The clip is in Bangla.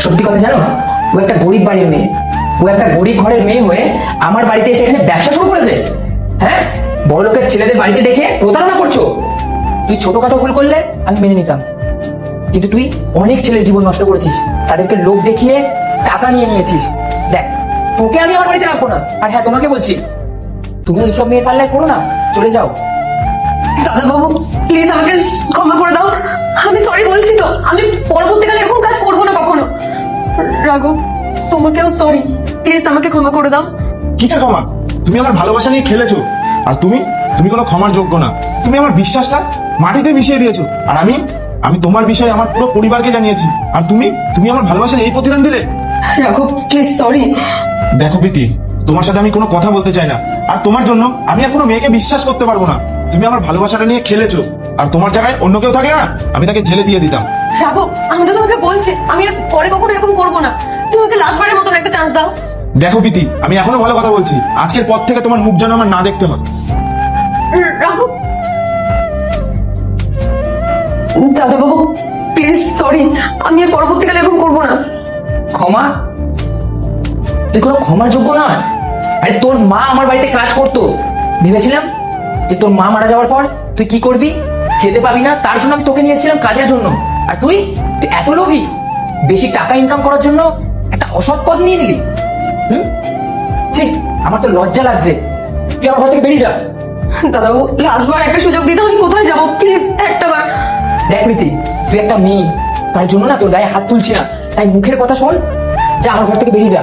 সত্যি কথা জানো, ও একটা গরিব বাড়ির মেয়ে, ও একটা গরিব ঘরের মেয়ে হয়ে আমার বাড়িতে এসে এখানে ব্যবসা শুরু করেছে। হ্যাঁ, বড় লোকের ছেলেদের বাড়িতে ডেকে প্রতারণা করছো। তুই ছোটখাটো ভুল করলে আমি মেনে নিতাম, কিন্তু তুই অনেক ছেলের জীবন নষ্ট করেছিস, তাদেরকে লোভ দেখিয়ে টাকা নিয়ে নিয়েছিস। দেখ, তোকে আমি আমার বাড়িতে রাখবো না। আর হ্যাঁ, তোমাকে বলছি, তুমি এইসব মেয়ের পাল্লায় করো না, চলে যাও। দাদা বাবু, প্লিজ আমাকে ক্ষমা করে দাও। আমি সরি বলছি তো, আমি পরবর্তীকালে এরকম কাজ করবো না কখনো। রাঘব, তোমাকেও সরি, প্লিজ আমাকে ক্ষমা করে দাও। কিসের ক্ষমা? তুমি আমার ভালোবাসা নিয়ে খেলেছো, আর তুমি তুমি কোনো ক্ষমার যোগ্য না। তুমি আমার বিশ্বাসটা মাটিতে মিশিয়ে দিয়েছো, আর আমি আমি তোমার বিষয়ে আমার পুরো পরিবারকে জানিয়েছি, আর তুমি তুমি আমার ভালোবাসার এই প্রতিদান দিলে। রাঘব, প্লিজ সরি। দেখো প্রীতি, তোমার সাথে আমি কোনো কথা বলতে চাই না, আর তোমার জন্য আমি আর কোনো মেয়েকে বিশ্বাস করতে পারবো না। তুমি আমার ভালোবাসাটা নিয়ে খেলেছো, আর তোমার জায়গায় অন্য কেউ থাকলে না, আমি তাকে জেলে দিয়ে দিতাম। রাঘব, আমি তো তোমাকে বলছি, আমি আর পরে কখনো এরকম করবো না। তুমি আমাকে লাস্টবারের মতন একটা চান্স দাও। দেখো প্রীতি, আমি এখনো ভালো কথা বলছি, আজকের পর থেকে তোমার মুখ যেন আমার না দেখতে হয়। রাঘব, দাদা বাবু, প্লিজ সরি, আমি আর পরবর্তীকালে এরকম করবো না। ক্ষমা? তুই কোনো ক্ষমার যোগ্য না। আরে তোর মা আমার বাড়িতে কাজ করতো, ভেবেছিলাম যে তোর মা মারা যাওয়ার পর তুই কি করবি, খেতে পাবি না, তার জন্য আমি তোকে নিয়েছিলাম কাজের জন্য। আর তুই তুই এত লোভী, বেশি টাকা ইনকাম করার জন্য একটা অসৎ পথ নিয়ে নিলি। ঠিক, আমার তো লজ্জা লাগছে। তুই আমার ঘর থেকে বেরিয়ে যা। দাদা বাবু, লাস্টবার একটা সুযোগ দিতে, আমি কোথায় যাবো? প্লিজ একটা বার। দেখ প্রীতি, তুই একটা মেয়ে, তার জন্য না তোর গায়ে হাত তুলছি না, তাই মুখের কথা শোন, যা আমার ঘর থেকে বেরিয়ে যা।